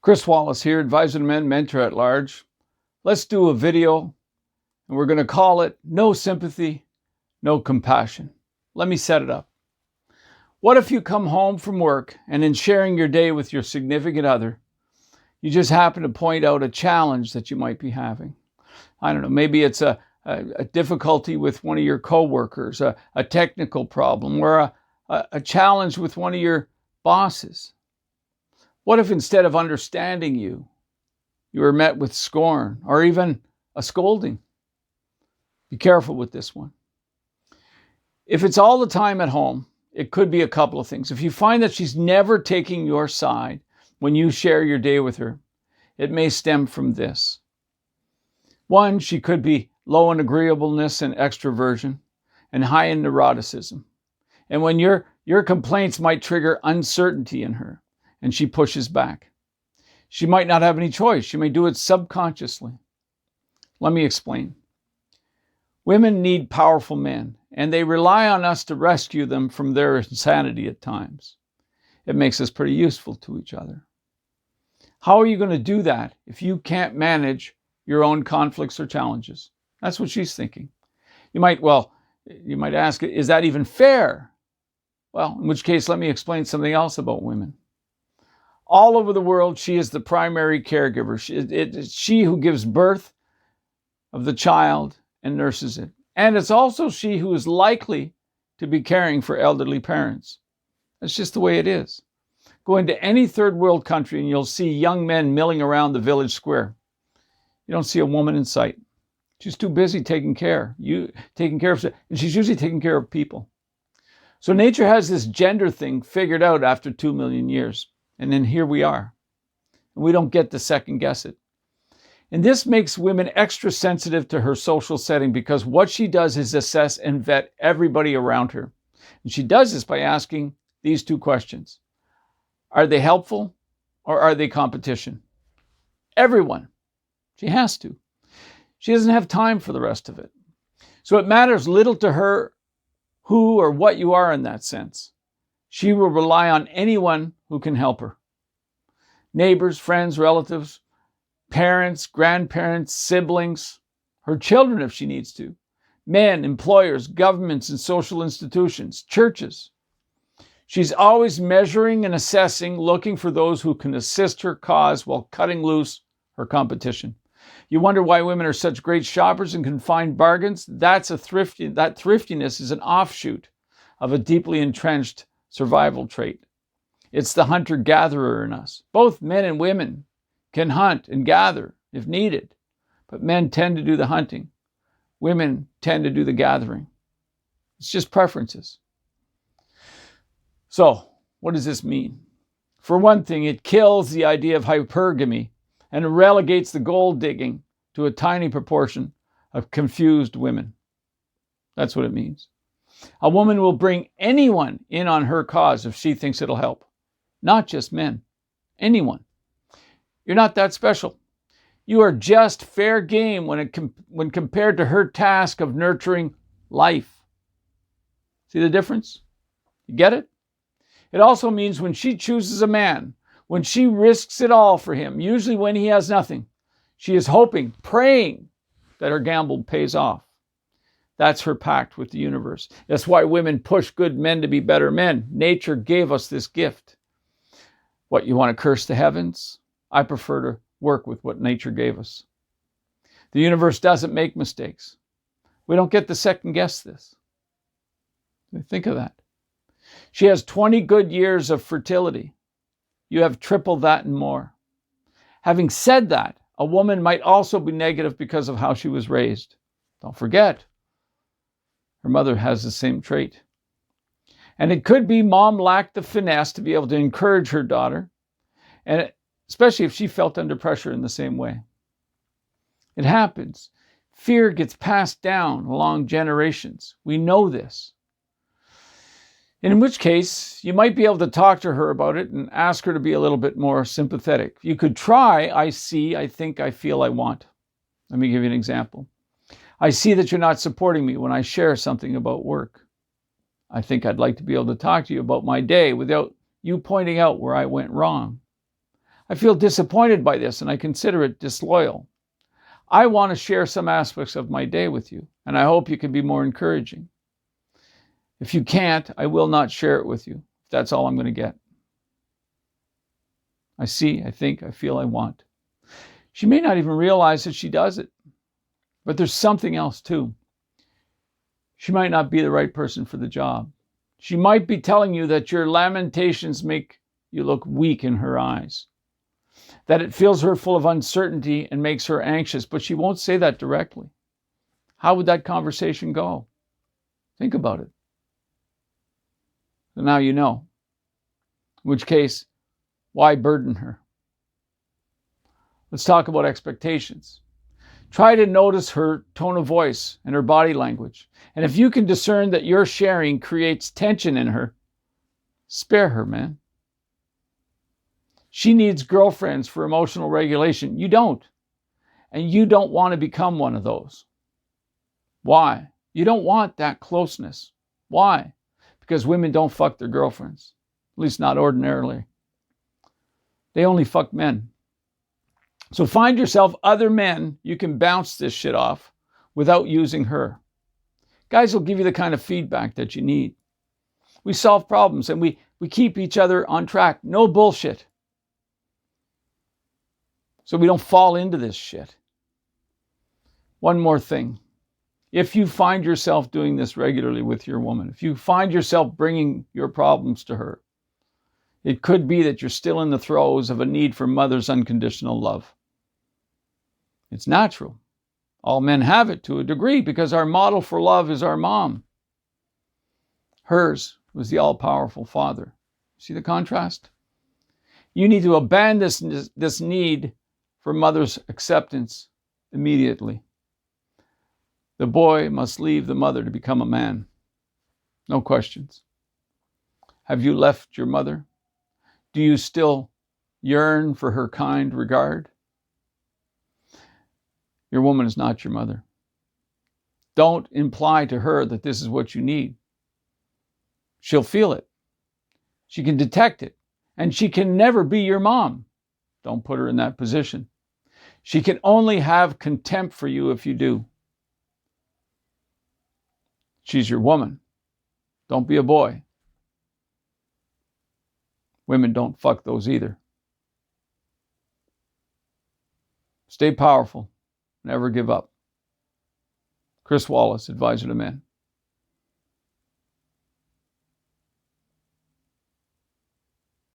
Chris Wallace here, advisor to men, mentor at large. Let's do a video, and we're going to call it No Sympathy, No Compassion. Let me set it up. What if you come home from work and in sharing your day with your significant other, you just happen to point out a challenge that you might be having? I don't know, maybe it's a difficulty with one of your coworkers, a technical problem, or a challenge with one of your bosses. What if instead of understanding you were met with scorn or even a scolding? Be careful with this one. If it's all the time at home, it could be a couple of things. If you find that she's never taking your side when you share your day with her, it may stem from this. One, she could be low in agreeableness and extroversion and high in neuroticism. And when your complaints might trigger uncertainty in her, and she pushes back. She might not have any choice. She may do it subconsciously. Let me explain. Women need powerful men, and they rely on us to rescue them from their insanity at times. It makes us pretty useful to each other. How are you going to do that if you can't manage your own conflicts or challenges? That's what she's thinking. You might ask, is that even fair? Well, in which case, let me explain something else about women. All over the world, she is the primary caregiver. It's she who gives birth of the child and nurses it. And it's also she who is likely to be caring for elderly parents. That's just the way it is. Go into any third world country and you'll see young men milling around the village square. You don't see a woman in sight. She's too busy taking care of, and she's usually taking care of people. So nature has this gender thing figured out after 2 million years. And then here we are. And we don't get to second guess it. And this makes women extra sensitive to her social setting because what she does is assess and vet everybody around her. And she does this by asking these two questions. Are they helpful or are they competition? Everyone. She has to. She doesn't have time for the rest of it. So it matters little to her who or what you are in that sense. She will rely on anyone who can help her. Neighbors, friends, relatives, parents, grandparents, siblings, her children if she needs to, men, employers, governments and social institutions, churches. She's always measuring and assessing, looking for those who can assist her cause while cutting loose her competition. You wonder why women are such great shoppers and can find bargains? That thriftiness is an offshoot of a deeply entrenched survival trait. It's the hunter-gatherer in us. Both men and women can hunt and gather if needed, but men tend to do the hunting. Women tend to do the gathering. It's just preferences. So, what does this mean? For one thing, it kills the idea of hypergamy and relegates the gold digging to a tiny proportion of confused women. That's what it means. A woman will bring anyone in on her cause if she thinks it'll help. Not just men. Anyone. You're not that special. You are just fair game when compared to her task of nurturing life. See the difference? You get it? It also means when she chooses a man, when she risks it all for him, usually when he has nothing, she is hoping, praying that her gamble pays off. That's her pact with the universe. That's why women push good men to be better men. Nature gave us this gift. What, you want to curse the heavens? I prefer to work with what nature gave us. The universe doesn't make mistakes. We don't get to second guess this. Think of that. She has 20 good years of fertility. You have triple that and more. Having said that, a woman might also be negative because of how she was raised. Don't forget, her mother has the same trait. And it could be mom lacked the finesse to be able to encourage her daughter, and especially if she felt under pressure in the same way. It happens. Fear gets passed down along generations. We know this. In which case, you might be able to talk to her about it and ask her to be a little bit more sympathetic. You could try, I see, I think, I feel, I want. Let me give you an example. I see that you're not supporting me when I share something about work. I think I'd like to be able to talk to you about my day without you pointing out where I went wrong. I feel disappointed by this and I consider it disloyal. I want to share some aspects of my day with you, and I hope you can be more encouraging. If you can't, I will not share it with you. That's all I'm going to get. I see, I think, I feel, I want. She may not even realize that she does it, but there's something else too. She might not be the right person for the job. She might be telling you that your lamentations make you look weak in her eyes, that it fills her full of uncertainty and makes her anxious, but she won't say that directly. How would that conversation go? Think about it. So now you know. In which case, why burden her? Let's talk about expectations. Try to notice her tone of voice and her body language. And if you can discern that your sharing creates tension in her, spare her, man. She needs girlfriends for emotional regulation. You don't. And you don't want to become one of those. Why? You don't want that closeness. Why? Because women don't fuck their girlfriends. At least not ordinarily. They only fuck men. So find yourself other men you can bounce this shit off without using her. Guys will give you the kind of feedback that you need. We solve problems and we keep each other on track. No bullshit. So we don't fall into this shit. One more thing. If you find yourself doing this regularly with your woman, if you find yourself bringing your problems to her, it could be that you're still in the throes of a need for mother's unconditional love. It's natural. All men have it to a degree because our model for love is our mom. Hers was the all-powerful father. See the contrast? You need to abandon this need for mother's acceptance immediately. The boy must leave the mother to become a man. No questions. Have you left your mother? Do you still yearn for her kind regard? Your woman is not your mother. Don't imply to her that this is what you need. She'll feel it. She can detect it. And she can never be your mom. Don't put her in that position. She can only have contempt for you if you do. She's your woman. Don't be a boy. Women don't fuck those either. Stay powerful. Never give up. Chris Wallace, Advisor to Men.